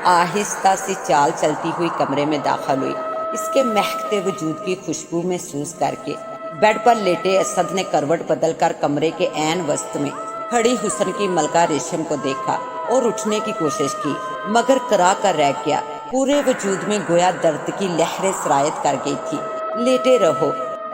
آہستہ سی چال چلتی ہوئی کمرے میں داخل ہوئی، اس کے مہکتے وجود کی خوشبو محسوس کر کے۔ بیڈ پر لیٹے اسد نے کروٹ بدل کر کمرے کے عین وسط میں کھڑی حسن کی ملکہ ریشم کو دیکھا اور اٹھنے کی کوشش کی، مگر کرا کر رہ گیا۔ پورے وجود میں گویا درد کی لہریں سرایت کر گئی تھی۔ لیٹے رہو۔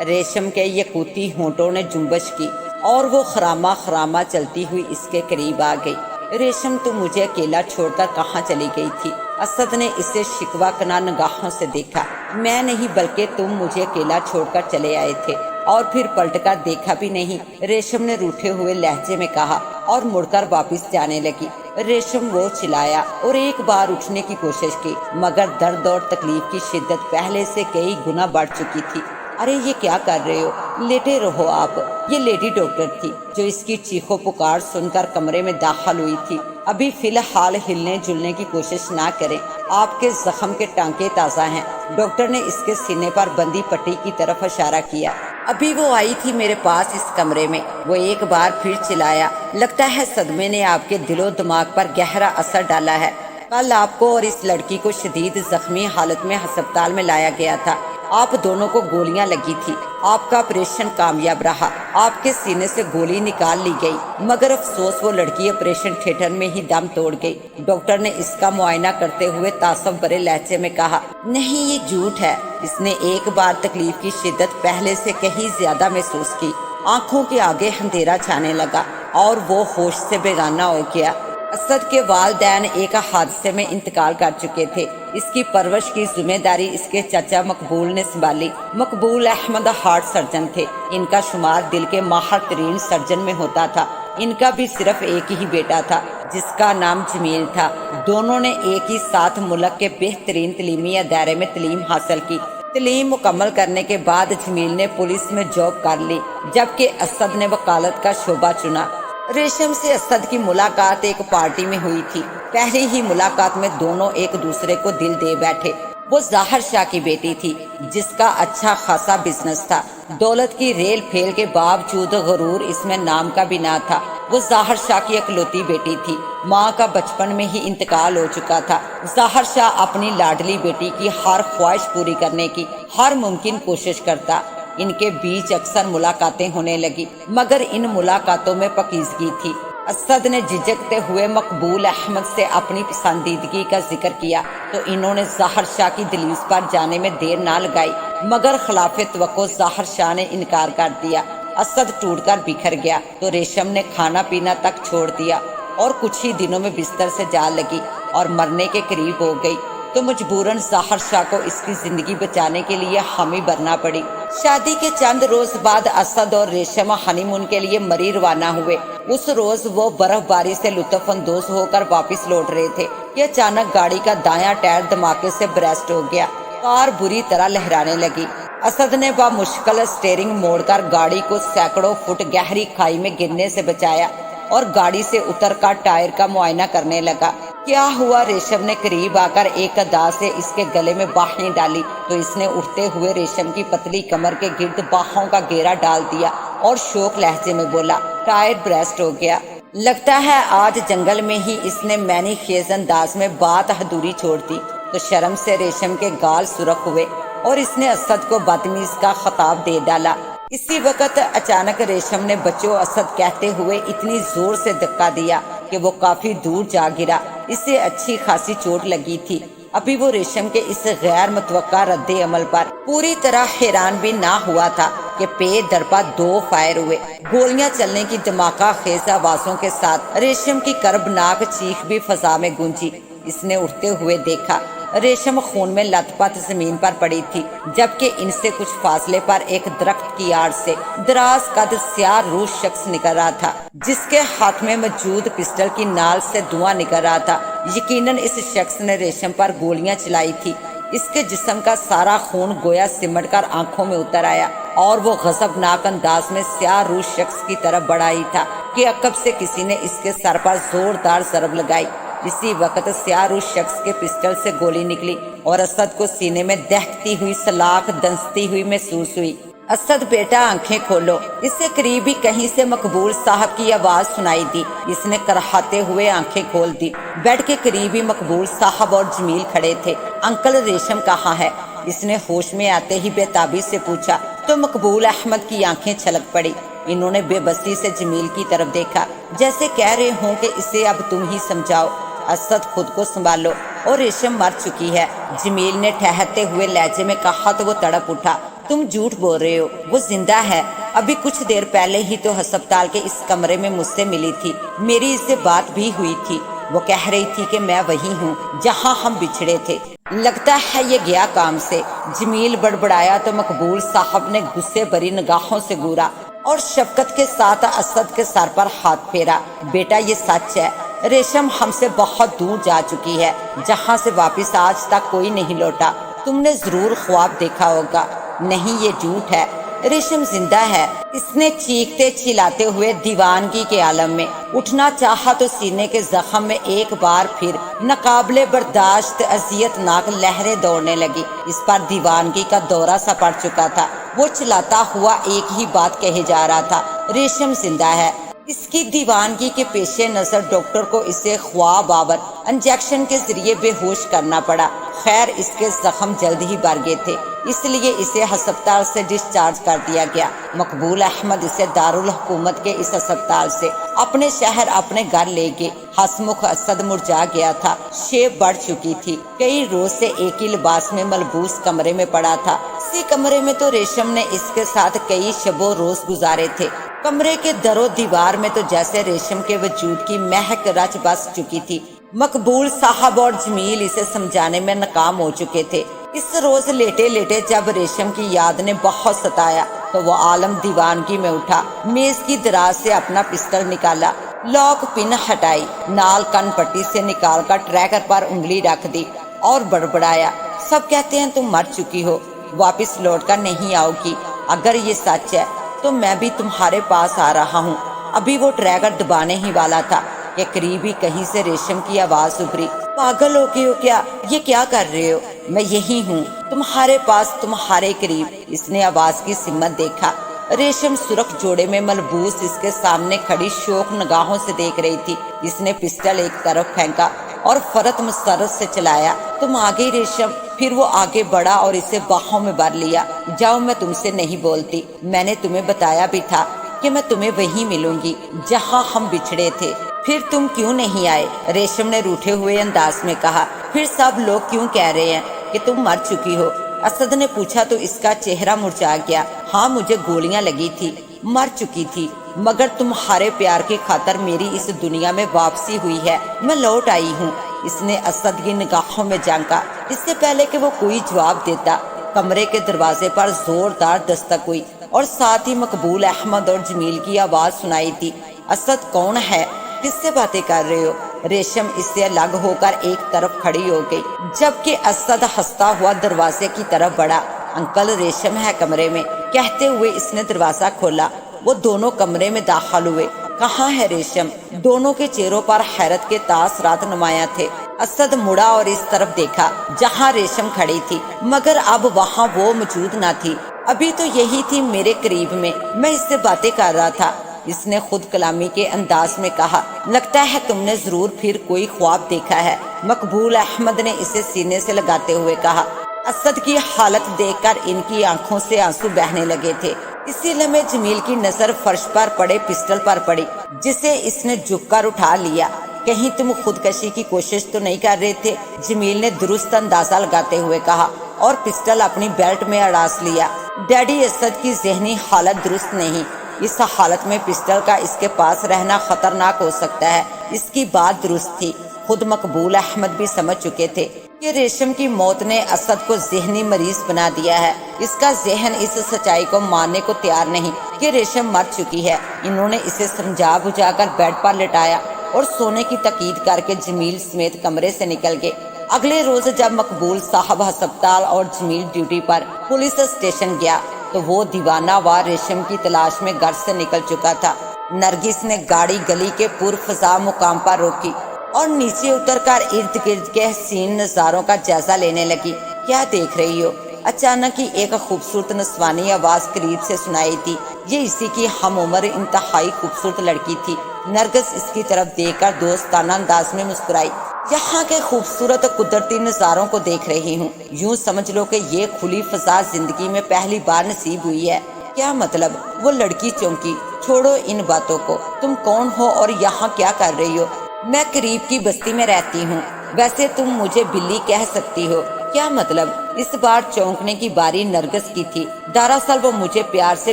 ریشم کے یقوتی ہونٹوں نے جنبش کی اور وہ خراما خراما چلتی ہوئی اس کے قریب آ گئی۔ ریشم، تو مجھے اکیلا چھوڑ کر کہاں چلی گئی تھی؟ اسد نے اسے شکوہ کناں نگاہوں سے دیکھا۔ میں نہیں بلکہ تم مجھے اکیلا چھوڑ کر چلے آئے تھے اور پھر پلٹ کر دیکھا بھی نہیں، ریشم نے روٹھے ہوئے لہجے میں کہا اور مڑ کر واپس جانے لگی۔ ریشم وہ چلایا اور ایک بار اٹھنے کی کوشش کی، مگر درد اور تکلیف کی شدت پہلے سے کئی گنا بڑھ چکی تھی۔ ارے یہ کیا کر رہے ہو؟ لیٹے رہو آپ۔ یہ لیڈی ڈاکٹر تھی جو اس کی چیخو پکار سن کر کمرے میں داخل ہوئی تھی۔ ابھی فی الحال ہلنے جلنے کی کوشش نہ کریں، آپ کے زخم کے ٹانکے تازہ ہیں۔ ڈاکٹر نے اس کے سینے پر بندی پٹی کی طرف اشارہ کیا۔ ابھی وہ آئی تھی میرے پاس اس کمرے میں، وہ ایک بار پھر چلایا۔ لگتا ہے صدمے نے آپ کے دل و دماغ پر گہرا اثر ڈالا ہے۔ کل آپ کو اور اس لڑکی کو شدید زخمی حالت میں ہسپتال میں لایا گیا تھا۔ آپ دونوں کو گولیاں لگی تھی۔ آپ کا آپریشن کامیاب رہا، آپ کے سینے سے گولی نکال لی گئی، مگر افسوس وہ لڑکی آپریشن تھیٹر میں ہی دم توڑ گئی۔ ڈاکٹر نے اس کا معائنہ کرتے ہوئے تعصب بھرے لہجے میں کہا، نہیں یہ جھوٹ ہے۔ اس نے ایک بار تکلیف کی شدت پہلے سے کہیں زیادہ محسوس کی۔ آنکھوں کے آگے اندھیرا چھانے لگا اور وہ ہوش سے بیگانہ ہو گیا۔ اسد کے والدین ایک حادثے میں انتقال کر چکے تھے۔ اس کی پرورش کی ذمہ داری اس کے چچا مقبول نے سنبھالی۔ مقبول احمد ہارٹ سرجن تھے۔ ان کا شمار دل کے ماہر ترین سرجن میں ہوتا تھا۔ ان کا بھی صرف ایک ہی بیٹا تھا جس کا نام جمیل تھا۔ دونوں نے ایک ہی ساتھ ملک کے بہترین تعلیمی ادارے میں تعلیم حاصل کی۔ تعلیم مکمل کرنے کے بعد جمیل نے پولیس میں جاب کر لی، جبکہ اسد نے وکالت کا شعبہ چنا۔ ریشم سے اسد کی ملاقات ایک پارٹی میں ہوئی تھی۔ پہلی ہی ملاقات میں دونوں ایک دوسرے کو دل دے بیٹھے۔ وہ ظاہر شاہ کی بیٹی تھی جس کا اچھا خاصا بزنس تھا۔ دولت کی ریل پھیل کے باوجود غرور اس میں نام کا بھی نہ تھا۔ وہ ظاہر شاہ کی اکلوتی بیٹی تھی۔ ماں کا بچپن میں ہی انتقال ہو چکا تھا۔ ظاہر شاہ اپنی لاڈلی بیٹی کی ہر خواہش پوری کرنے کی ہر ممکن کوشش کرتا۔ ان کے بیچ اکثر ملاقاتیں ہونے لگی، مگر ان ملاقاتوں میں پاکیزگی تھی۔ اسد نے جھجکتے ہوئے مقبول احمد سے اپنی پسندیدگی کا ذکر کیا تو انہوں نے ظاہر شاہ کی دہلیز پر جانے میں دیر نہ لگائی، مگر خلاف توقع ظاہر شاہ نے انکار کر دیا۔ اسد ٹوٹ کر بکھر گیا تو ریشم نے کھانا پینا تک چھوڑ دیا اور کچھ ہی دنوں میں بستر سے جا لگی اور مرنے کے قریب ہو گئی تو مجبوراً ظاہر شاہ کو اس کی زندگی بچانے کے لیے حامی بننا پڑی۔ شادی کے چند روز بعد اسد اور ریشم ہنی مون کے لیے مری روانہ ہوئے۔ اس روز وہ برف باری سے لطف اندوز ہو کر واپس لوٹ رہے تھے کہ اچانک گاڑی کا دایاں ٹائر دھماکے سے برسٹ ہو گیا۔ کار بری طرح لہرانے لگی۔ اسد نے بامشکل اسٹیئرنگ موڑ کر گاڑی کو سینکڑوں فٹ گہری کھائی میں گرنے سے بچایا اور گاڑی سے اتر کر ٹائر کا معائنہ کرنے لگا۔ کیا ہوا؟ ریشم نے قریب آ کر ایک ادا سے اس کے گلے میں باہیں ڈالی تو اس نے اٹھتے ہوئے ریشم کی پتلی کمر کے گرد باہوں کا گھیرا ڈال دیا اور شوق لہجے میں بولا، ٹائر برسٹ ہو گیا۔ لگتا ہے آج جنگل میں ہی اس نے معنی خیز انداز میں بات ادھوری چھوڑ دی تو شرم سے ریشم کے گال سرخ ہوئے اور اس نے اسد کو بدتمیز کا خطاب دے ڈالا۔ اسی وقت اچانک ریشم نے بچو اسد کہتے ہوئے اتنی زور سے دھکا دیا کہ وہ کافی دور جا گرا۔ اسے اچھی خاصی چوٹ لگی تھی۔ ابھی وہ ریشم کے اس غیر متوقع رد عمل پر پوری طرح حیران بھی نہ ہوا تھا کہ پے درپا 2 فائر ہوئے۔ گولیاں چلنے کی دھماکہ خیز آوازوں کے ساتھ ریشم کی کربناک چیخ بھی فضا میں گونجی۔ اس نے اٹھتے ہوئے دیکھا ریشم خون میں لت پت زمین پر پڑی تھی، جبکہ ان سے کچھ فاصلے پر ایک درخت کی آڑ سے دراز قد سیاہ روح شخص نکل رہا تھا جس کے ہاتھ میں موجود پسٹل کی نال سے دھواں نکل رہا تھا۔ یقیناً اس شخص نے ریشم پر گولیاں چلائی تھی۔ اس کے جسم کا سارا خون گویا سمٹ کر آنکھوں میں اتر آیا اور وہ غضبناک انداز میں سیاہ روح شخص کی طرف بڑھا ہی تھا کہ عقب سے کسی نے اس کے سر پر زوردار ضرب لگائی۔ اسی وقت سیاہ روح شخص کے پسٹل سے گولی نکلی اور اسد کو سینے میں دہکتی ہوئی سلاخ دنستی ہوئی محسوس ہوئی۔ اسد بیٹا آنکھیں کھولو۔ اس سے قریب ہی کہیں سے مقبول صاحب کی آواز سنائی دی۔ اس نے کرہاتے ہوئے آنکھیں کھول دی۔ بیڈ کے قریب ہی مقبول صاحب اور جمیل کھڑے تھے۔ انکل ریشم کہاں ہے؟ اس نے ہوش میں آتے ہی بے تابی سے پوچھا تو مقبول احمد کی آنکھیں چھلک پڑی۔ انہوں نے بے بسی سے جمیل کی طرف دیکھا، جیسے کہہ رہے ہوں کہ اسے اب تم ہی سمجھاؤ۔ اسد خود کو سنبھالو، اور ریشم مر چکی ہے، جمیل نے ٹھہرتے ہوئے لہجے میں کہا تو وہ تڑپ اٹھا۔ تم جھوٹ بول رہے ہو، وہ زندہ ہے۔ ابھی کچھ دیر پہلے ہی تو ہسپتال کے اس کمرے میں مجھ سے ملی تھی، میری اس سے بات بھی ہوئی تھی۔ وہ کہہ رہی تھی کہ میں وہی ہوں جہاں ہم بچھڑے تھے۔ لگتا ہے یہ گیا کام سے، جمیل بڑبڑایا تو مقبول صاحب نے غصے بھری نگاہوں سے گورا اور شفقت کے ساتھ اسد کے سر پر ہاتھ پھیرا۔ بیٹا یہ سچ ہے، ریشم ہم سے بہت دور جا چکی ہے، جہاں سے واپس آج تک کوئی نہیں لوٹا۔ تم نے ضرور خواب دیکھا ہوگا۔ نہیں، یہ جھوٹ ہے، ریشم زندہ ہے۔ اس نے چیختے چلاتے ہوئے دیوانگی کے عالم میں اٹھنا چاہا تو سینے کے زخم میں ایک بار پھر ناقابل برداشت اذیت ناک لہریں دوڑنے لگی۔ اس پر دیوانگی کا دورہ سا پڑ چکا تھا۔ وہ چلاتا ہوا ایک ہی بات کہے جا رہا تھا، ریشم زندہ ہے۔ اس کی دیوانگی کے پیش نظر ڈاکٹر کو اسے خواب آور انجیکشن کے ذریعے بے ہوش کرنا پڑا۔ خیر اس کے زخم جلد ہی بھر گئے تھے، اس لیے اسے ہسپتال سے ڈسچارج کر دیا گیا۔ مقبول احمد اسے دارالحکومت کے اس ہسپتال سے اپنے شہر اپنے گھر لے گئے۔ ہسمکھ اسد مرجھا گیا تھا، شیب بڑھ چکی تھی، کئی روز سے ایک ہی لباس میں ملبوس کمرے میں پڑا تھا۔ اسی کمرے میں تو ریشم نے اس کے ساتھ کئی شب و روز گزارے تھے۔ کمرے کے در و دیوار میں تو جیسے ریشم کے وجود کی مہک رچ بس چکی تھی۔ مقبول صاحب اور جمیل اسے سمجھانے میں ناکام ہو چکے تھے۔ اس روز لیٹے لیٹے جب ریشم کی یاد نے بہت ستایا تو وہ عالم دیوانگی میں اٹھا، میز کی دراز سے اپنا پسٹل نکالا، لاک پن ہٹائی، نال کن پٹی سے نکال کر ٹریگر پر انگلی رکھ دی اور بڑبڑایا، سب کہتے ہیں تم مر چکی ہو، واپس لوٹ کر نہیں آؤ گی۔ اگر یہ سچ ہے تو میں بھی تمہارے پاس آ رہا ہوں۔ ابھی وہ ٹریگر دبانے ہی والا تھا کہ قریبی کہیں سے ریشم کی آواز ابھری، پاگل ہو گئے ہو کیا؟ یہ کیا کر رہے ہو؟ میں یہی ہوں، تمہارے پاس، تمہارے قریب۔ اس نے آواز کی سمت دیکھا، ریشم سرخ جوڑے میں ملبوس اس کے سامنے کھڑی شوق نگاہوں سے دیکھ رہی تھی۔ اس نے پسٹل ایک طرف پھینکا اور فرت مسرت سے چلایا، تم آگے ریشم۔ پھر وہ آگے بڑھا اور اسے باہوں میں بھر لیا۔ جاؤ، میں تم سے نہیں بولتی، میں نے تمہیں بتایا بھی تھا کہ میں تمہیں وہیں ملوں گی جہاں ہم بچھڑے تھے، پھر تم کیوں نہیں آئے؟ ریشم نے روٹھے ہوئے انداز میں کہا۔ پھر سب لوگ کیوں کہہ رہے ہیں کہ تم مر چکی ہو؟ اسد نے پوچھا تو اس کا چہرہ مرجھا گیا۔ ہاں مجھے گولیاں لگی تھی، مر چکی تھی، مگر تمہارے پیار کی خاطر میری اس دنیا میں واپسی ہوئی ہے، میں لوٹ آئی ہوں۔ اس نے اسد کی نگاہوں میں جھانکا۔ اس سے پہلے کہ وہ کوئی جواب دیتا، کمرے کے دروازے پر زوردار دستک ہوئی اور ساتھ ہی مقبول احمد اور جمیل کی آواز سنائی تھی۔ اسد کون ہے؟ کس سے باتیں کر رہے ہو؟ ریشم اس سے الگ ہو کر ایک طرف کھڑی ہو گئی، جبکہ اسد ہنستا ہوا دروازے کی طرف بڑھا۔ انکل ریشم ہے کمرے میں، کہتے ہوئے اس نے دروازہ کھولا۔ وہ دونوں کمرے میں داخل ہوئے۔ کہاں ہے ریشم؟ دونوں کے چہروں پر حیرت کے تاثرات نمایاں تھے۔ اسد مڑا اور اس طرف دیکھا جہاں ریشم کھڑی تھی، مگر اب وہاں وہ موجود نہ تھی۔ ابھی تو یہی تھی میرے قریب میں اس سے باتیں کر رہا تھا، اس نے خود کلامی کے انداز میں کہا۔ لگتا ہے تم نے ضرور پھر کوئی خواب دیکھا ہے، مقبول احمد نے اسے سینے سے لگاتے ہوئے کہا۔ اسد کی حالت دیکھ کر ان کی آنکھوں سے آنسو بہنے لگے تھے۔ اسی لمحے جمیل کی نظر فرش پر پڑے پسٹل پر پڑی، جسے اس نے جھک کر اٹھا لیا۔ کہیں تم خودکشی کی کوشش تو نہیں کر رہے تھے؟ جمیل نے درست اندازہ لگاتے ہوئے کہا اور پسٹل اپنی بیلٹ میں اڑاس لیا۔ ڈیڈی، اسد کی ذہنی حالت درست نہیں، اس حالت میں پسٹل کا اس کے پاس رہنا خطرناک ہو سکتا ہے۔ اس کی بات درست تھی، خود مقبول احمد بھی سمجھ چکے تھے کہ ریشم کی موت نے اسد کو ذہنی مریض بنا دیا ہے۔ اس کا ذہن اس سچائی کو ماننے کو تیار نہیں کہ ریشم مر چکی ہے۔ انہوں نے اسے سمجھا بجھا کر بیڈ پر لٹایا اور سونے کی تاکید کر کے جمیل سمیت کمرے سے نکل گئے۔ اگلے روز جب مقبول صاحب ہسپتال اور جمیل ڈیوٹی پر پولیس اسٹیشن گیا تو وہ دیوانہ وار ریشم کی تلاش میں گھر سے نکل چکا تھا۔ نرگس نے گاڑی گلی کے پرفضا مقام پر روکی اور نیچے اتر کر ارد گرد کے حسین نظاروں کا جائزہ لینے لگی۔ کیا دیکھ رہی ہو؟ اچانک ہی ایک خوبصورت نسوانی آواز قریب سے سنائی دی۔ یہ اسی کی ہم عمر انتہائی خوبصورت لڑکی تھی۔ نرگس اس کی طرف دیکھ کر دوستانہ انداز میں مسکرائی۔ یہاں کے خوبصورت قدرتی نظاروں کو دیکھ رہی ہوں، یوں سمجھ لو کہ یہ کھلی فضا زندگی میں پہلی بار نصیب ہوئی ہے۔ کیا مطلب؟ وہ لڑکی چونکی۔ چھوڑو ان باتوں کو، تم کون ہو اور یہاں کیا کر رہی ہو؟ میں قریب کی بستی میں رہتی ہوں، ویسے تم مجھے بلی کہہ سکتی ہو۔ کیا مطلب؟ اس بار چونکنے کی باری نرگس کی تھی۔ دراصل وہ مجھے پیار سے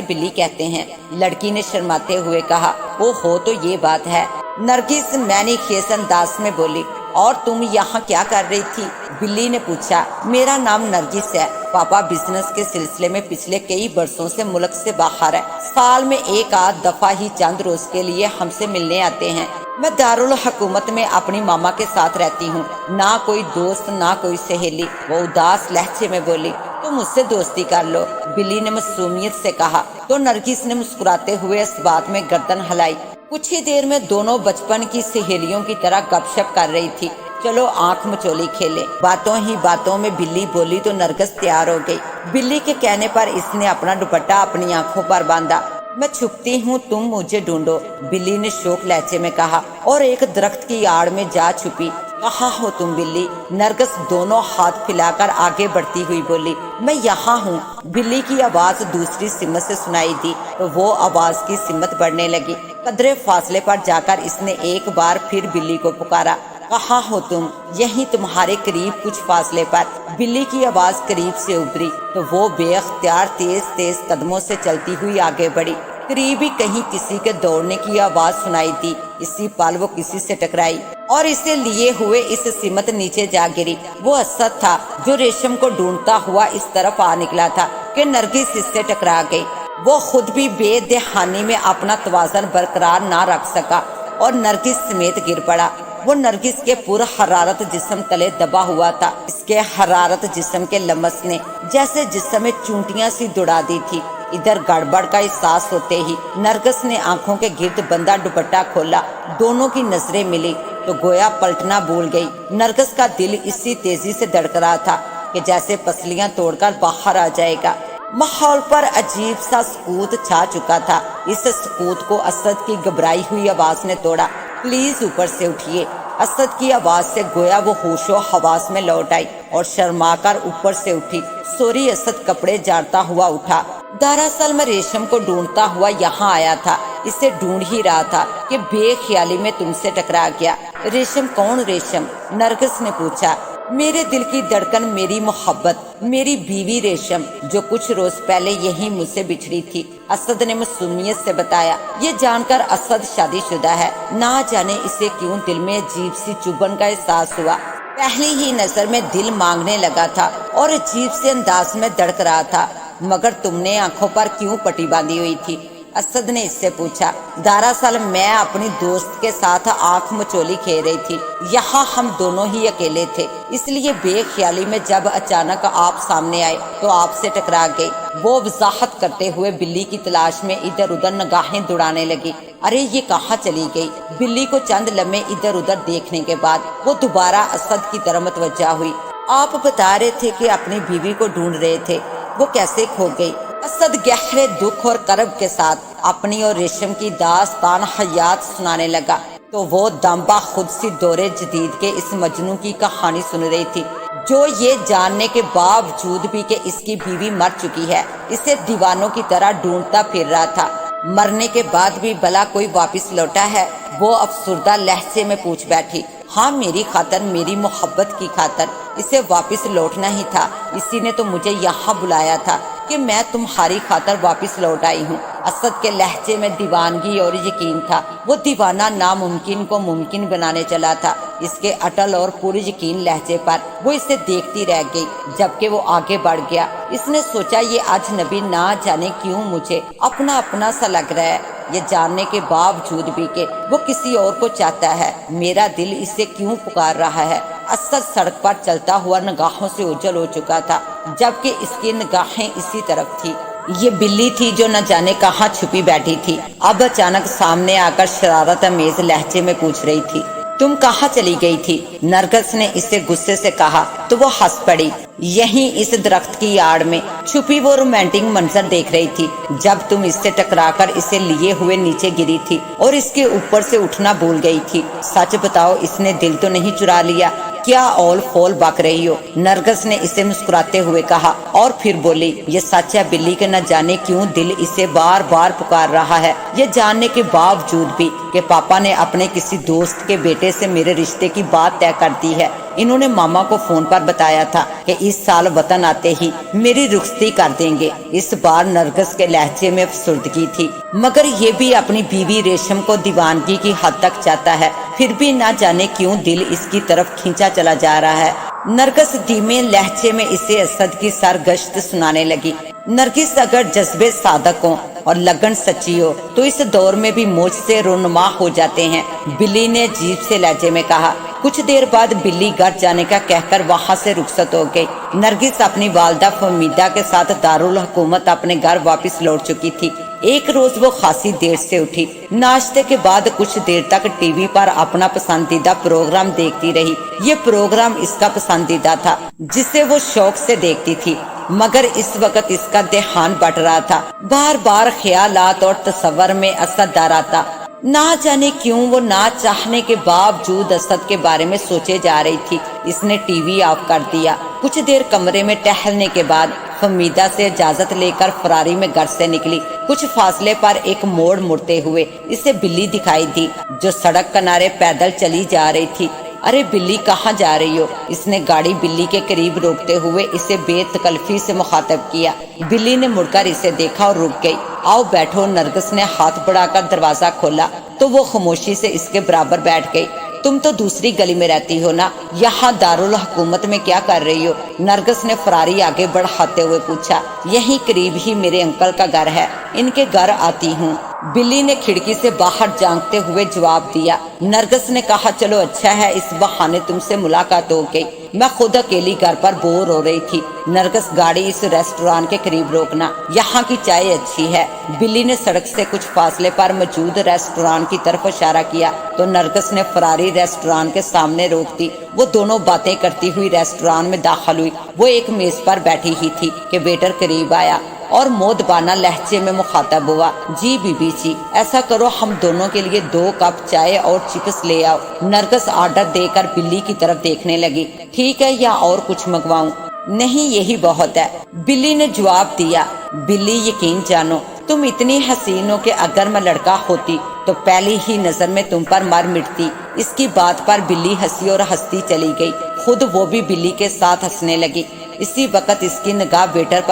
بلی کہتے ہیں، لڑکی نے شرماتے ہوئے کہا۔ او ہو، تو یہ بات ہے۔ نرگس معنی خیز انداز میں بولی۔ اور تم یہاں کیا کر رہی تھی؟ بلی نے پوچھا۔ میرا نام نرگس ہے، پاپا بزنس کے سلسلے میں پچھلے کئی برسوں سے ملک سے باہر ہے، سال میں ایک آدھ دفعہ ہی چند روز کے لیے ہم سے ملنے آتے ہیں۔ میں دارالحکومت میں اپنی ماما کے ساتھ رہتی ہوں، نہ کوئی دوست نہ کوئی سہیلی۔ وہ اداس لہجے میں بولی۔ تو مجھ سے دوستی کر لو، بلی نے معصومیت سے کہا۔ تو نرگس نے مسکراتے ہوئے اس بات میں گردن ہلائی۔ کچھ ہی دیر میں دونوں بچپن کی سہیلیوں کی طرح گپ شپ کر رہی تھی۔ چلو آنکھ مچولی کھیلے۔ باتوں ہی باتوں میں بلی بولی تو نرگس تیار ہو گئی۔ بلی کے کہنے پر اس نے اپنا دوپٹہ اپنی آنکھوں پر باندھا۔ میں چھپتی ہوں، تم مجھے ڈھونڈو، بلی نے شوق لہجے میں کہا اور ایک درخت کی آڑ میں جا چھپی۔ کہاں ہو تم بلی؟ نرگس دونوں ہاتھ پھیلا کر آگے بڑھتی ہوئی بولی۔ میں یہاں ہوں۔ بلی کی آواز دوسری سمت سے سنائی دی تو وہ آواز کی سمت بڑھنے لگی۔ قدرے فاصلے پر جا کر اس نے ایک بار پھر بلی کو پکارا۔ کہاں ہو تم؟ یہیں تمہارے قریب کچھ فاصلے پر۔ بلی کی آواز قریب سے ابھری تو وہ بے اختیار تیز تیز قدموں سے چلتی ہوئی آگے بڑھی۔ قریب ہی کہیں کسی کے دوڑنے کی آواز سنائی دی۔ اسی پل وہ کسی سے ٹکرائی اور اسے لیے ہوئے اس سمت نیچے جا گری۔ وہ اسد تھا جو ریشم کو ڈھونڈتا ہوا اس طرف آ نکلا تھا کہ نرگس اس سے ٹکرا گئی۔ وہ خود بھی بے دہانی میں اپنا توازن برقرار نہ رکھ سکا اور نرگس سمیت گر پڑا۔ وہ نرگس کے پر حرارت جسم تلے دبا ہوا تھا۔ اس کے حرارت جسم کے لمس نے جیسے جسم میں چونٹیاں سی دوڑا دی تھی۔ ادھر گڑبڑ کا احساس ہوتے ہی نرگس نے آنکھوں کے گرد بندہ دوپٹہ کھولا۔ دونوں کی نظریں ملی تو گویا پلٹنا بھول گئی۔ نرگس کا دل اسی تیزی سے دھڑک رہا تھا کہ جیسے پسلیاں توڑ کر باہر آ جائے گا۔ ماحول پر عجیب سا سکوت چھا چکا تھا۔ اس سکوت کو اسد کی گھبرائی ہوئی آواز نے توڑا۔ پلیز اوپر سے اٹھیے۔ اسد کی آواز سے گویا وہ ہوش و حواس میں لوٹ آئی اور شرما کر اوپر سے اٹھی۔ سوری، اسد کپڑے جاڑتا ہوا اٹھا۔ دراصل میں ریشم کو ڈھونڈتا ہوا یہاں آیا تھا، اسے ڈھونڈ ہی رہا تھا کہ بے خیالی میں تم سے ٹکرا گیا۔ ریشم؟ کون ریشم؟ نرگس نے پوچھا۔ میرے دل کی دھڑکن، میری محبت، میری بیوی ریشم، جو کچھ روز پہلے یہی مجھ سے بچھڑی تھی، اسد نے معصومیت سے بتایا۔ یہ جان کر اسد شادی شدہ ہے۔ نہ جانے اسے کیوں دل میں عجیب سی چبھن کا احساس ہوا۔ پہلی ہی نظر میں دل مانگنے لگا تھا اور عجیب سے انداز میں دھڑک رہا تھا۔ مگر تم نے آنکھوں پر کیوں پٹی باندھی ہوئی تھی؟ اسد نے اس سے پوچھا۔ دراصل میں اپنی دوست کے ساتھ آنکھ مچولی کھیل رہی تھی، یہاں ہم دونوں ہی اکیلے تھے، اس لیے بے خیالی میں جب اچانک آپ سامنے آئے تو آپ سے ٹکرا گئی۔ وہ وضاحت کرتے ہوئے بلی کی تلاش میں ادھر ادھر نگاہیں دوڑانے لگی۔ ارے یہ کہاں چلی گئی؟ بلی کو چند لمحے ادھر ادھر دیکھنے کے بعد وہ دوبارہ اسد کی طرف متوجہ ہوئی۔ آپ بتا رہے تھے کہ اپنی بیوی کو ڈھونڈ رہے تھے، وہ کیسے کھو گئی؟ اسد گہرے دکھ اور کرب کے ساتھ اپنی اور ریشم کی داستان حیات سنانے لگا تو وہ دمبا خود سی دور جدید کے اس مجنوں کی کہانی سن رہی تھی، جو یہ جاننے کے باوجود بھی کہ اس کی بیوی مر چکی ہے اسے دیوانوں کی طرح ڈھونڈتا پھر رہا تھا۔ مرنے کے بعد بھی بلا کوئی واپس لوٹا ہے؟ وہ افسردہ لہجے میں پوچھ بیٹھی۔ ہاں، میری خاطر، میری محبت کی خاطر اسے واپس لوٹنا ہی تھا۔ اسی نے تو مجھے یہاں بلایا تھا کہ میں تمہاری خاطر واپس لوٹ آئی ہوں۔ اسد کے لہجے میں دیوانگی اور یقین تھا۔ وہ دیوانہ ناممکن کو ممکن بنانے چلا تھا۔ اس کے اٹل اور پوری یقین لہجے پر وہ اسے دیکھتی رہ گئی جبکہ وہ آگے بڑھ گیا۔ اس نے سوچا یہ اجنبی نہ جانے کیوں مجھے اپنا اپنا سا لگ رہا ہے، یہ جاننے کے باوجود بھی کہ وہ کسی اور کو چاہتا ہے، میرا دل اسے کیوں پکار رہا ہے۔ اسد سڑک پر چلتا ہوا نگاہوں سے اوجھل ہو چکا تھا جبکہ اس کی نگاہیں اسی طرف تھی۔ یہ بلی تھی جو نہ جانے کہاں چھپی بیٹھی تھی، اب اچانک سامنے آ کر شرارت امیز لہجے میں پوچھ رہی تھی، تم کہاں چلی گئی تھی؟ نرگس نے اسے غصے سے کہا تو وہ ہنس پڑی۔ یہیں اس درخت کی آڑ میں چھپی وہ رومانٹک منظر دیکھ رہی تھی جب تم اس سے ٹکرا کر اسے لیے ہوئے نیچے گری تھی اور اس کے اوپر سے اٹھنا بھول گئی تھی۔ سچ بتاؤ، اس نے دل تو نہیں چرا لیا؟ کیا اول فول بک رہی ہو؟ نرگس نے اسے مسکراتے ہوئے کہا اور پھر بولی، یہ سچ ہے بلی کہ نہ جانے کیوں دل اسے بار بار پکار رہا ہے، یہ جاننے کے باوجود بھی کہ پاپا نے اپنے کسی دوست کے بیٹے سے میرے رشتے کی بات طے کر دی ہے۔ انہوں نے ماما کو فون پر بتایا تھا کہ اس سال وطن آتے ہی میری رخصتی کر دیں گے۔ اس بار نرگس کے لہجے میں افسردگی تھی، مگر یہ بھی اپنی بیوی ریشم کو دیوانگی کی حد تک چاہتا ہے، پھر بھی نہ جانے کیوں دل اس کی طرف کھینچا چلا جا رہا ہے۔ نرگس دھیمے لہجے میں اسے اسد کی سرگشت سنانے لگی۔ نرگس، اگر جذبے صادق ہوں اور لگن سچی ہو تو اس دور میں بھی مجھ سے رونما ہو جاتے ہیں، بلی نے عجیب سے لہجے میں کہا۔ کچھ دیر بعد بلی گھر جانے کا کہہ کر وہاں سے رخصت ہو گئی۔ نرگس اپنی والدہ فمیدہ کے ساتھ دارالحکومت اپنے گھر واپس لوٹ چکی تھی۔ ایک روز وہ خاصی دیر سے اٹھی، ناشتے کے بعد کچھ دیر تک ٹی وی پر اپنا پسندیدہ پروگرام دیکھتی رہی۔ یہ پروگرام اس کا پسندیدہ تھا جسے وہ شوق سے دیکھتی تھی، مگر اس وقت اس کا دھیان بٹ رہا تھا۔ بار بار خیالات اور تصور میں اسد ڈر آتا، نہ جانے کیوں وہ نہ چاہنے کے باوجود اسد کے بارے میں سوچے جا رہی تھی۔ اس نے ٹی وی آف کر دیا۔ کچھ دیر کمرے میں ٹہلنے کے بعد فمیدہ سے اجازت لے کر فراری میں گھر سے نکلی۔ کچھ فاصلے پر ایک موڑ مڑتے ہوئے اسے بلی دکھائی دی جو سڑک کنارے پیدل چلی جا رہی تھی۔ ارے بلی، کہاں جا رہی ہو؟ اس نے گاڑی بلی کے قریب روکتے ہوئے اسے بے تکلفی سے مخاطب کیا۔ بلی نے مڑ کر اسے دیکھا اور رک گئی۔ آؤ بیٹھو۔ نرگس نے ہاتھ بڑھا کر دروازہ کھولا تو وہ خاموشی سے اس کے برابر بیٹھ گئی۔ تم تو دوسری گلی میں رہتی ہو نا، یہاں دارالحکومت میں کیا کر رہی ہو؟ نرگس نے فراری آگے بڑھاتے ہوئے پوچھا۔ یہیں قریب ہی میرے انکل کا گھر ہے، ان کے گھر آتی ہوں، بلی نے کھڑکی سے باہر جھانکتے ہوئے جواب دیا۔ نرگس نے کہا، چلو اچھا ہے، اس بہانے تم سے ملاقات ہو گئی، میں خود اکیلی گھر پر بور ہو رہی تھی۔ نرگس، گاڑی اس ریسٹوران کے قریب روکنا، یہاں کی چائے اچھی ہے۔ بلی نے سڑک سے کچھ فاصلے پر موجود ریسٹوران کی طرف اشارہ کیا تو نرگس نے فراری ریسٹوران کے سامنے روک دی۔ وہ دونوں باتیں کرتی ہوئی ریسٹوران میں داخل ہوئی۔ وہ ایک میز پر بیٹھی ہی تھی کہ ویٹر قریب آیا اور مودبانہ لہجے میں مخاطب ہوا۔ جی بی بی جی، ایسا کرو ہم دونوں کے لیے 2 کپ چائے اور چپس لے آؤ۔ نرگس آرڈر دے کر بلی کی طرف دیکھنے لگی۔ ٹھیک ہے، یا اور کچھ منگواؤں؟ نہیں، یہی بہت ہے، بلی نے جواب دیا۔ بلی، یقین جانو تم اتنی حسین ہو کہ اگر میں لڑکا ہوتی تو پہلی ہی نظر میں تم پر مر مٹتی۔ اس کی بات پر بلی ہنسی اور ہنستی چلی گئی، خود وہ بھی بلی کے ساتھ ہنسنے لگی۔ اسی وقت اس کی نگاہ ویٹر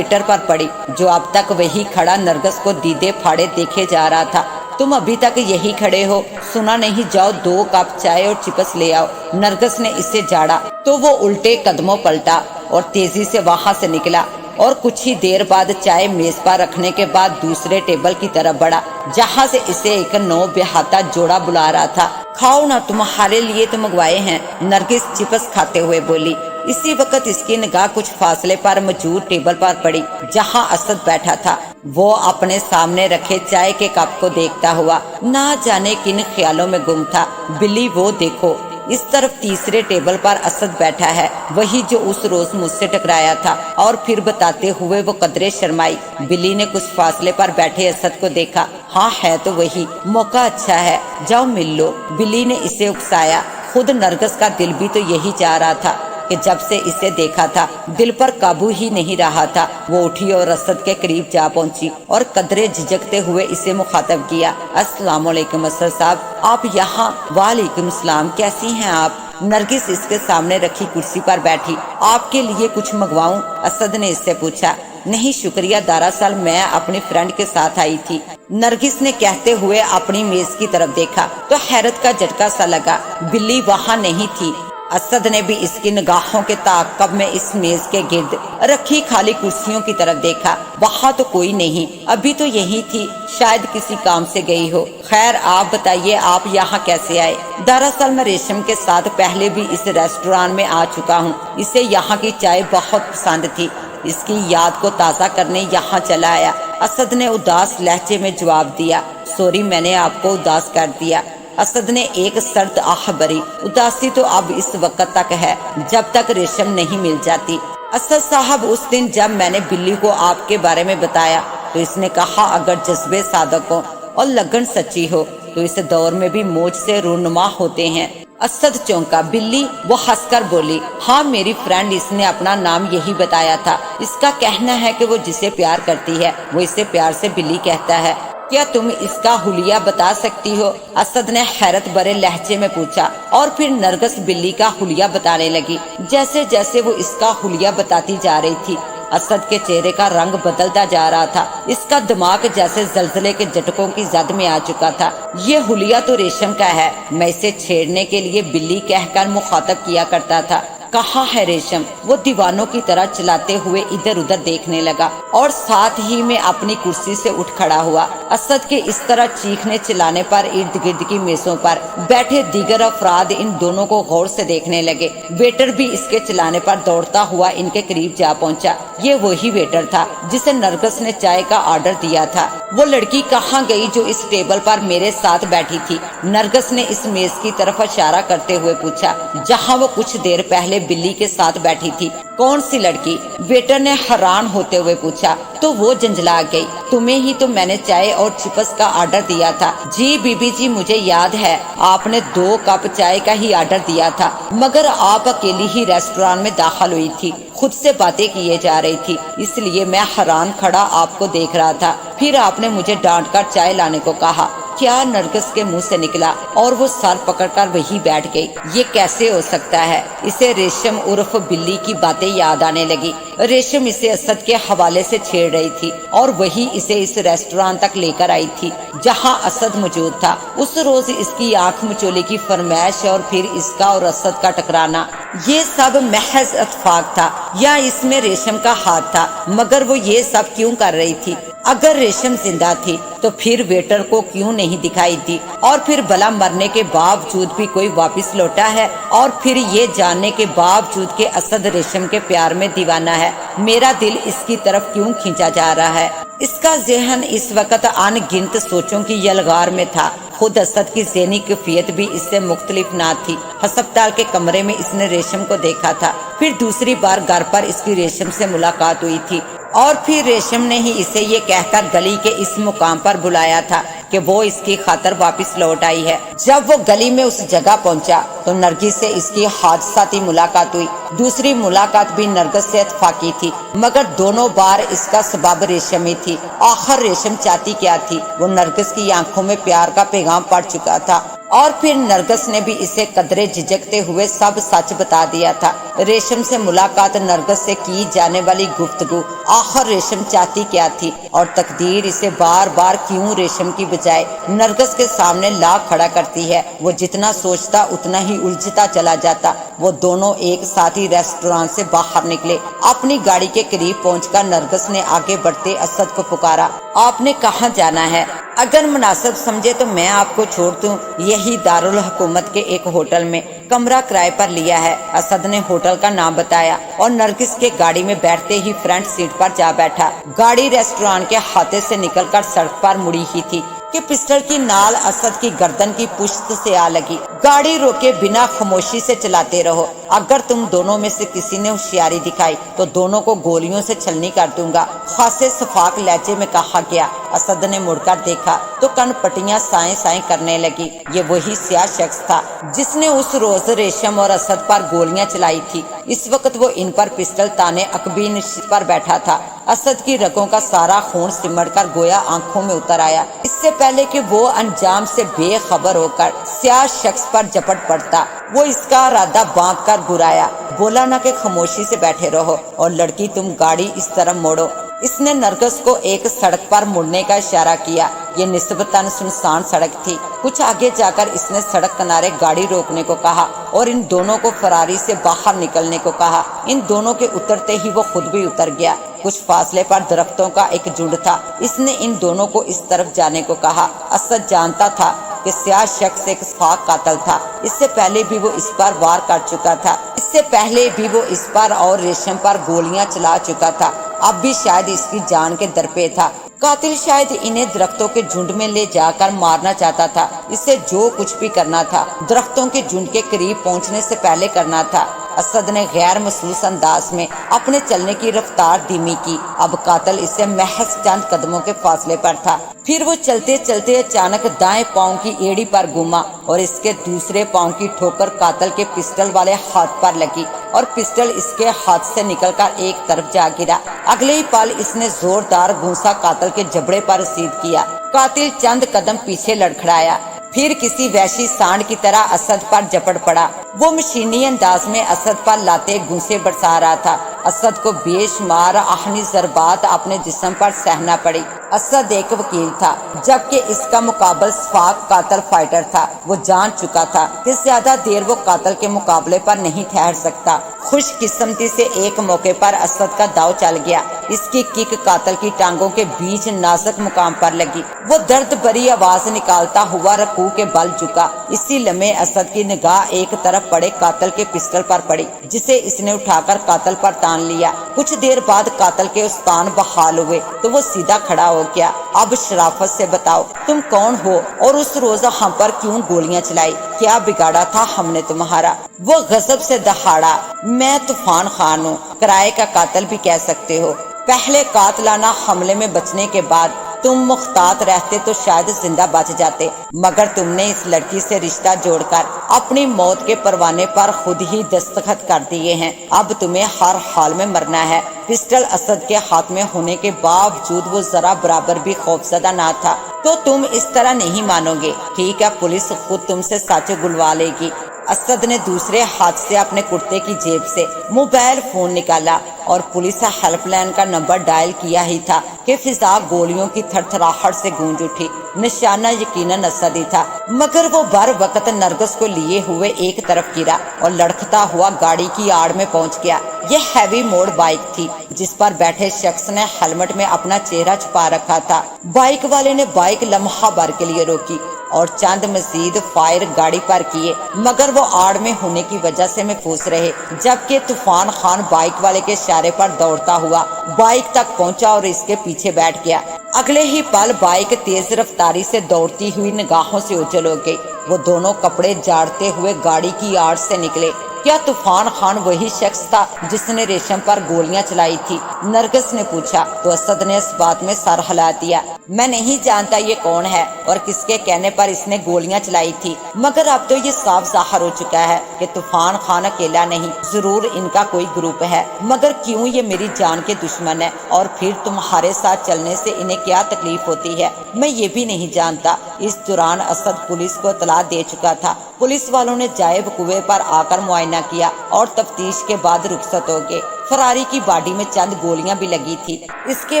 پر پڑی جو اب تک وہی کھڑا نرگس کو دیدے پھاڑے دیکھے جا رہا تھا۔ تم ابھی تک یہی کھڑے ہو؟ سنا نہیں؟ جاؤ 2 کپ چائے اور چپس لے آؤ۔ نرگس نے اسے جھاڑا تو وہ الٹے قدموں پلٹا اور تیزی سے وہاں سے نکلا اور کچھ ہی دیر بعد چائے میز پر رکھنے کے بعد دوسرے ٹیبل کی طرف بڑھا جہاں سے اسے ایک نو بہاتہ جوڑا بلا رہا تھا۔ کھاؤ نا، تمہارے لیے تو منگوائے ہیں، نرگس چپس کھاتے ہوئے بولی۔ اسی وقت اس کی نگاہ کچھ فاصلے پر موجود ٹیبل پر پڑی جہاں اسد بیٹھا تھا۔ وہ اپنے سامنے رکھے چائے کے کپ کو دیکھتا ہوا نہ جانے کن خیالوں میں گم تھا۔ بلی، وہ دیکھو، اس طرف تیسرے ٹیبل پر اسد بیٹھا ہے، وہی جو اس روز مجھ سے ٹکرایا تھا۔ اور پھر بتاتے ہوئے وہ قدرے شرمائی۔ بلی نے کچھ فاصلے پر بیٹھے اسد کو دیکھا۔ ہاں، ہے تو وہی، موقع اچھا ہے، جاؤ مل لو، بلی نے اسے اکسایا۔ خود نرگس کا دل بھی تو یہی چاہ رہا تھا کہ جب سے اسے دیکھا تھا دل پر قابو ہی نہیں رہا تھا۔ وہ اٹھی اور اسد کے قریب جا پہنچی اور قدرے جھجکتے ہوئے اسے مخاطب کیا۔ السلام علیکم اسد صاحب، آپ یہاں؟ وعلیکم السلام، کیسی ہیں آپ؟ نرگس اس کے سامنے رکھی کرسی پر بیٹھی۔ آپ کے لیے کچھ منگواؤں؟ اسد نے اس سے پوچھا۔ نہیں شکریہ، دراصل میں اپنی فرینڈ کے ساتھ آئی تھی، نرگس نے کہتے ہوئے اپنی میز کی طرف دیکھا تو حیرت کا جھٹکا سا لگا، بلی وہاں نہیں تھی۔ اسد نے بھی اس کی نگاہوں کے تعاقب میں اس میز کے گرد رکھی خالی کرسیوں کی طرف دیکھا۔ وہاں تو کوئی نہیں، ابھی تو یہی تھی، شاید کسی کام سے گئی ہو۔ خیر، آپ بتائیے آپ یہاں کیسے آئے؟ دراصل میں ریشم کے ساتھ پہلے بھی اس ریسٹوران میں آ چکا ہوں، اسے یہاں کی چائے بہت پسند تھی، اس کی یاد کو تازہ کرنے یہاں چلا آیا۔ اسد نے اداس لہجے میں جواب دیا۔ سوری، میں نے آپ کو اداس کر دیا۔ اسد نے ایک سرد آہ بھری، اداسی تو اب اس وقت تک ہے جب تک ریشم نہیں مل جاتی۔ اسد صاحب، اس دن جب میں نے بلی کو آپ کے بارے میں بتایا تو اس نے کہا اگر جذبے صادق ہو اور لگن سچی ہو تو اس دور میں بھی موج سے رونما ہوتے ہیں۔ اسد چونکا۔ بلی؟ وہ ہنس کر بولی، ہاں میری فرینڈ، اس نے اپنا نام یہی بتایا تھا۔ اس کا کہنا ہے کہ وہ جسے پیار کرتی ہے وہ اسے پیار سے بلی کہتا ہے۔ کیا تم اس کا حلیہ بتا سکتی ہو؟ اسد نے حیرت بھرے لہجے میں پوچھا، اور پھر نرگس بلی کا حلیہ بتانے لگی۔ جیسے جیسے وہ اس کا حلیہ بتاتی جا رہی تھی اسد کے چہرے کا رنگ بدلتا جا رہا تھا۔ اس کا دماغ جیسے زلزلے کے جھٹکوں کی زد میں آ چکا تھا۔ یہ حلیہ تو ریشم کا ہے، میں اسے چھیڑنے کے لیے بلی کہہ کر مخاطب کیا کرتا تھا۔ کہاں ہے ریشم؟ وہ دیوانوں کی طرح چلاتے ہوئے ادھر ادھر دیکھنے لگا اور ساتھ ہی میں اپنی کرسی سے اٹھ کھڑا ہوا۔ اسد کے اس طرح چیخنے چلانے پر ارد گرد کی میزوں پر بیٹھے دیگر افراد ان دونوں کو غور سے دیکھنے لگے۔ ویٹر بھی اس کے چلانے پر دوڑتا ہوا ان کے قریب جا پہنچا۔ یہ وہی ویٹر تھا جسے نرگس نے چائے کا آرڈر دیا تھا۔ وہ لڑکی کہاں گئی جو اس ٹیبل پر میرے ساتھ بیٹھی تھی؟ نرگس نے اس میز کی طرف اشارہ کرتے ہوئے پوچھا جہاں وہ کچھ دیر پہلے بلی کے ساتھ بیٹھی تھی۔ کون سی لڑکی؟ ویٹر نے حیران ہوتے ہوئے پوچھا۔ تو وہ جنجلا گئی، تمہیں ہی تو میں نے چائے اور چپس کا آرڈر دیا تھا۔ جی بی بی جی، مجھے یاد ہے آپ نے 2 کپ چائے کا ہی آرڈر دیا تھا، مگر آپ اکیلی ہی ریسٹوران میں داخل ہوئی تھی، خود سے باتیں کیے جا رہی تھی، اس لیے میں حیران کھڑا آپ کو دیکھ رہا تھا۔ پھر آپ نے مجھے ڈانٹ کر چائے لانے کو کہا۔ کیا؟ نرگس کے منہ سے نکلا اور وہ سر پکڑ کر وہی بیٹھ گئی۔ یہ کیسے ہو سکتا ہے؟ اسے ریشم عرف بلی کی باتیں یاد آنے لگی۔ ریشم اسے اسد کے حوالے سے چھیڑ رہی تھی اور وہی اسے اس ریسٹوران تک لے کر آئی تھی جہاں اسد موجود تھا۔ اس روز اس کی آنکھ مچولی کی فرمائش اور پھر اس کا اور اسد کا ٹکرانا، یہ سب محض اتفاق تھا یا اس میں ریشم کا ہاتھ تھا؟ مگر وہ یہ سب کیوں کر رہی تھی؟ اگر ریشم زندہ تھی تو پھر ویٹر کو کیوں نہیں دکھائی دی؟ اور پھر بلا مرنے کے باوجود بھی کوئی واپس لوٹا ہے؟ اور پھر یہ جاننے کے باوجود کہ اسد ریشم کے پیار میں دیوانہ ہے، میرا دل اس کی طرف کیوں کھینچا جا رہا ہے؟ اس کا ذہن اس وقت ان گنت سوچوں کی یلغار میں تھا۔ خود اسد کی ذہنی کیفیت بھی اس سے مختلف نہ تھی۔ ہسپتال کے کمرے میں اس نے ریشم کو دیکھا تھا، پھر دوسری بار گھر پر اس کی ریشم سے ملاقات ہوئی تھی، اور پھر ریشم نے ہی اسے یہ کہہ کر گلی کے اس مقام پر بلایا تھا کہ وہ اس کی خاطر واپس لوٹ آئی ہے۔ جب وہ گلی میں اس جگہ پہنچا تو نرگس سے اس کی حادثاتی ملاقات ہوئی۔ دوسری ملاقات بھی نرگس سے اتفاقی تھی، مگر دونوں بار اس کا سبب ریشم ہی تھی۔ آخر ریشم چاہتی کیا تھی؟ وہ نرگس کی آنکھوں میں پیار کا پیغام پڑ چکا تھا، اور پھر نرگس نے بھی اسے قدرے جھجکتے ہوئے سب سچ بتا دیا تھا۔ ریشم سے ملاقات، نرگس سے کی جانے والی گفتگو، آخر ریشم چاہتی کیا تھی؟ اور تقدیر اسے بار بار کیوں ریشم کی بجائے نرگس کے سامنے لا کھڑا کرتی ہے؟ وہ جتنا سوچتا اتنا ہی الجھتا چلا جاتا۔ وہ دونوں ایک ساتھ ہی ریسٹوران سے باہر نکلے۔ اپنی گاڑی کے قریب پہنچ کر نرگس نے آگے بڑھتے اسد کو پکارا، آپ نے کہاں جانا ہے؟ اگر مناسب سمجھے تو میں آپ کو چھوڑ دوں، یہی دارالحکومت کے ایک ہوٹل میں کمرہ کرائے پر لیا ہے۔ اسد نے ہوٹل کا نام بتایا اور نرگس کے گاڑی میں بیٹھتے ہی فرنٹ سیٹ پر جا بیٹھا۔ گاڑی ریسٹوران کے احاطے سے نکل کر سڑک پر مڑی ہی تھی کہ پسٹل کی نال اسد کی گردن کی پشت سے آ لگی۔ گاڑی روکے بنا خاموشی سے چلاتے رہو، اگر تم دونوں میں سے کسی نے ہوشیاری دکھائی تو دونوں کو گولیوں سے چھلنی کر دوں گا، خاصے شفاق لہجے میں کہا گیا۔ اسد نے مڑ کر دیکھا تو کن پٹیاں سائیں سائیں کرنے لگی۔ یہ وہی سیاہ شخص تھا جس نے اس روز ریشم اور اسد پر گولیاں چلائی تھی۔ اس وقت وہ ان پر پسٹل تانے عقبی نشست پر بیٹھا تھا۔ اسد کی رگوں کا سارا خون سمڑ کر گویا آنکھوں میں اتر آیا۔ اس سے پہلے کہ وہ انجام سے بے خبر ہو کر سیاہ شخص پر جپٹ پڑتا، وہ اس کا ارادہ باندھ کر گرایا، بولا نہ کہ خاموشی سے بیٹھے رہو، اور لڑکی تم گاڑی اس طرف موڑو۔ اس نے نرگس کو ایک سڑک پر مڑنے کا اشارہ کیا۔ یہ نسبتاً سنسان سڑک تھی۔ کچھ آگے جا کر اس نے سڑک کنارے گاڑی روکنے کو کہا اور ان دونوں کو فراری سے باہر نکلنے کو کہا۔ ان دونوں کے اترتے ہی وہ خود بھی اتر گیا۔ کچھ فاصلے پر درختوں کا ایک جھنڈ تھا۔ اس نے ان دونوں کو اس طرف جانے کو کہا۔ اسد جانتا تھا کہ سیاہ شخص ایک صفاق قاتل تھا۔ اس سے پہلے بھی وہ اس پر وار کر چکا تھا، اس سے پہلے بھی وہ اس پر اور ریشم پر گولیاں چلا چکا تھا۔ اب بھی شاید اس کی جان کے در پہ تھا۔ قاتل شاید انہیں درختوں کے جھنڈ میں لے جا کر مارنا چاہتا تھا۔ اسے جو کچھ بھی کرنا تھا درختوں کے جھنڈ کے قریب پہنچنے سے پہلے کرنا تھا۔ اسد نے غیر محسوس انداز میں اپنے چلنے کی رفتار دھیمی کی۔ اب قاتل اس سے محض چند قدموں کے فاصلے پر تھا۔ پھر وہ چلتے چلتے اچانک دائیں پاؤں کی ایڑی پر گما اور اس کے دوسرے پاؤں کی ٹھوکر قاتل کے پسٹل والے ہاتھ پر لگی اور پسٹل اس کے ہاتھ سے نکل کر ایک طرف جا گرا۔ اگلے ہی پل اس نے زوردار گھونسا قاتل کے جبڑے پر رسید کیا۔ قاتل چند قدم پیچھے لڑکھڑایا، پھر کسی وحشی سانڈ کی طرح اسد پر جپٹ پڑا۔ وہ مشینی انداز میں اسد پر لاتے گھونسے برسا رہا تھا۔ اسد کو بے شمار آہنی ضربات اپنے جسم پر سہنا پڑی۔ اسد ایک وکیل تھا جبکہ اس کا مقابل سفاق قاتل فائٹر تھا۔ وہ جان چکا تھا کہ زیادہ دیر وہ قاتل کے مقابلے پر نہیں ٹھہر سکتا۔ خوش قسمتی سے ایک موقع پر اسد کا داؤ چل گیا۔ اس کی کک قاتل کی ٹانگوں کے بیچ نازک مقام پر لگی۔ وہ درد بھری آواز نکالتا ہوا رکوع کے بل جھکا۔ اسی لمحے اسد کی نگاہ ایک طرف پڑے قاتل کے پسٹل پر پڑی جسے اس نے اٹھا کر قاتل پر تان لیا۔ کچھ دیر بعد قاتل کے استان بحال ہوئے تو وہ سیدھا کھڑا ہو گیا۔ اب شرافت سے بتاؤ تم کون ہو اور اس روز ہم پر کیوں گولیاں چلائی؟ کیا بگاڑا تھا ہم نے تمہارا؟ وہ غضب سے دہاڑا، میں طوفان خان ہوں، کرائے کا قاتل بھی کہہ سکتے ہو۔ پہلے قاتلانہ حملے میں بچنے کے بعد تم محتاط رہتے تو شاید زندہ بچ جاتے، مگر تم نے اس لڑکی سے رشتہ جوڑ کر اپنی موت کے پروانے پر خود ہی دستخط کر دیے ہیں۔ اب تمہیں ہر حال میں مرنا ہے۔ پسٹل اسد کے ہاتھ میں ہونے کے باوجود وہ ذرا برابر بھی خوفزدہ نہ تھا۔ تو تم اس طرح نہیں مانو گے، ٹھیک ہے، پولیس خود تم سے سچ گلوا لے گی۔ اسد نے دوسرے ہاتھ سے اپنے کرتے کی جیب سے موبائل فون نکالا اور پولیس ہیلپ لائن کا نمبر ڈائل کیا ہی تھا کہ فضا گولیوں کی تھر تھراہٹ سے گونج اٹھی۔ نشانہ یقیناً اسد ہی تھا، مگر وہ بر وقت نرگس کو لیے ہوئے ایک طرف گرا اور لڑکھتا ہوا گاڑی کی آڑ میں پہنچ گیا۔ یہ ہیوی موڑ بائک تھی جس پر بیٹھے شخص نے ہیلمٹ میں اپنا چہرہ چھپا رکھا تھا۔ بائک والے نے بائک لمحہ بھر کے لیے روکی اور چند مزید فائر گاڑی پر کیے، مگر وہ آڑ میں ہونے کی وجہ سے محفوظ رہے، جبکہ طوفان خان بائک والے کے اشارے پر دوڑتا ہوا بائک تک پہنچا اور اس کے پیچھے بیٹھ گیا۔ اگلے ہی پل بائک تیز رفتاری سے دوڑتی ہوئی نگاہوں سے اوجھل ہو گئی۔ وہ دونوں کپڑے جاڑتے ہوئے گاڑی کی آڑ سے نکلے۔ کیا طوفان خان وہی شخص تھا جس نے ریشم پر گولیاں چلائی تھی؟ نرگس نے پوچھا تو اسد نے اس بات میں سر ہلا دیا۔ میں نہیں جانتا یہ کون ہے اور کس کے کہنے پر اس نے گولیاں چلائی تھی، مگر اب تو یہ صاف ظاہر ہو چکا ہے کہ طوفان خان اکیلا نہیں، ضرور ان کا کوئی گروپ ہے، مگر کیوں یہ میری جان کے دشمن ہے اور پھر تمہارے ساتھ چلنے سے انہیں کیا تکلیف ہوتی ہے میں یہ بھی نہیں جانتا۔ اس دوران اسد پولیس کو اطلاع دے چکا تھا۔ پولیس والوں نے جائے وقوع پر آ کر معائنہ کیا اور تفتیش کے بعد رخصت ہو گئے۔ فراری کی باڈی میں چند گولیاں بھی لگی تھی، اس کے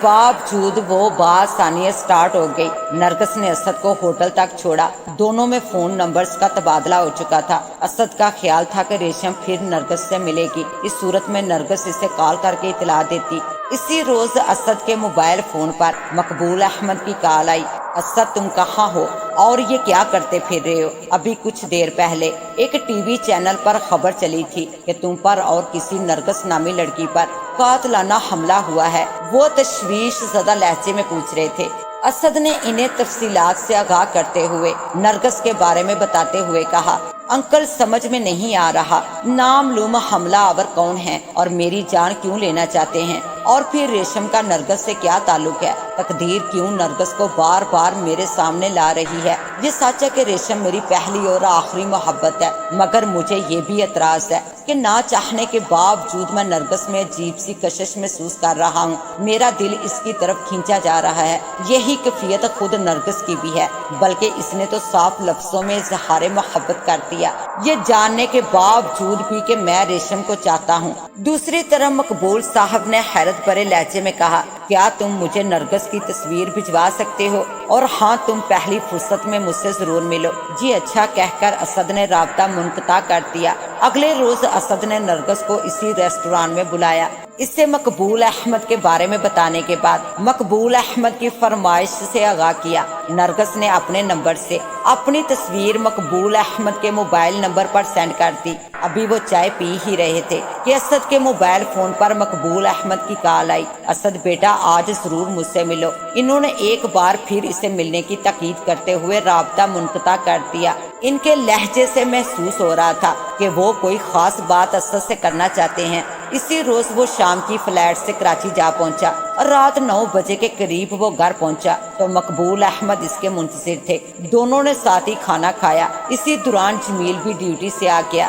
باوجود وہ بآسانی سٹارٹ ہو گئی۔ نرگس نے اسد کو ہوٹل تک چھوڑا۔ دونوں میں فون نمبرز کا تبادلہ ہو چکا تھا۔ اسد کا خیال تھا کہ ریشم پھر نرگس سے ملے گی، اس صورت میں نرگس اسے کال کر کے اطلاع دیتی۔ اسی روز اسد کے موبائل فون پر مقبول احمد کی کال آئی۔ اسد تم کہاں ہو اور یہ کیا کرتے پھر رہے ہو؟ ابھی کچھ دیر پہلے ایک ٹی وی چینل پر خبر چلی تھی کہ تم پر اور کسی نرگس نامی لڑکی پر قاتلانہ حملہ ہوا ہے۔ وہ تشویش زدہ لہجے میں پوچھ رہے تھے۔ اسد نے انہیں تفصیلات سے آگاہ کرتے ہوئے نرگس کے بارے میں بتاتے ہوئے کہا، انکل سمجھ میں نہیں آ رہا، نامعلوم حملہ آور کون ہے اور میری جان کیوں لینا چاہتے ہیں، اور پھر ریشم کا نرگس سے کیا تعلق ہے؟ تقدیر کیوں نرگس کو بار بار میرے سامنے لا رہی ہے؟ یہ سچ ہے کہ ریشم میری پہلی اور آخری محبت ہے، مگر مجھے یہ بھی اعتراض ہے کہ نہ چاہنے کے باوجود میں نرگس میں عجیب سی کشش محسوس کر رہا ہوں۔ میرا دل اس کی طرف کھینچا جا رہا ہے۔ یہی کیفیت خود نرگس کی بھی ہے، بلکہ اس نے تو صاف لفظوں میں اظہار محبت کر دیا، یہ جاننے کے باوجود بھی کہ میں ریشم کو چاہتا ہوں۔ دوسری طرف مقبول صاحب نے حیرت بھرے لہجے میں کہا، کیا تم مجھے نرگس کی تصویر بھجوا سکتے ہو؟ اور ہاں، تم پہلی فرصت میں مجھ سے ضرور ملو۔ جی اچھا کہہ کر اسد نے رابطہ منقطع کر دیا۔ اگلے روز اسد نے نرگس کو اسی ریسٹوران میں بلایا۔ اس سے مقبول احمد کے بارے میں بتانے کے بعد مقبول احمد کی فرمائش سے آگاہ کیا۔ نرگس نے اپنے نمبر سے اپنی تصویر مقبول احمد کے موبائل نمبر پر سینڈ کر دی۔ ابھی وہ چائے پی ہی رہے تھے کہ اسد کے موبائل فون پر مقبول احمد کی کال آئی۔ اسد بیٹا آج ضرور مجھ سے ملو۔ انہوں نے ایک بار پھر اسے ملنے کی تاکید کرتے ہوئے رابطہ منقطع کر دیا۔ ان کے لہجے سے محسوس ہو رہا تھا کہ وہ کوئی خاص بات اسد سے کرنا چاہتے ہیں۔ اسی روز وہ شام کی فلائٹ سے کراچی جا پہنچا اور رات 9 بجے کے قریب وہ گھر پہنچا تو مقبول احمد اس کے منتظر تھے۔ دونوں نے ساتھ ہی کھانا کھایا۔ اسی دوران جمیل بھی ڈیوٹی سے آ گیا۔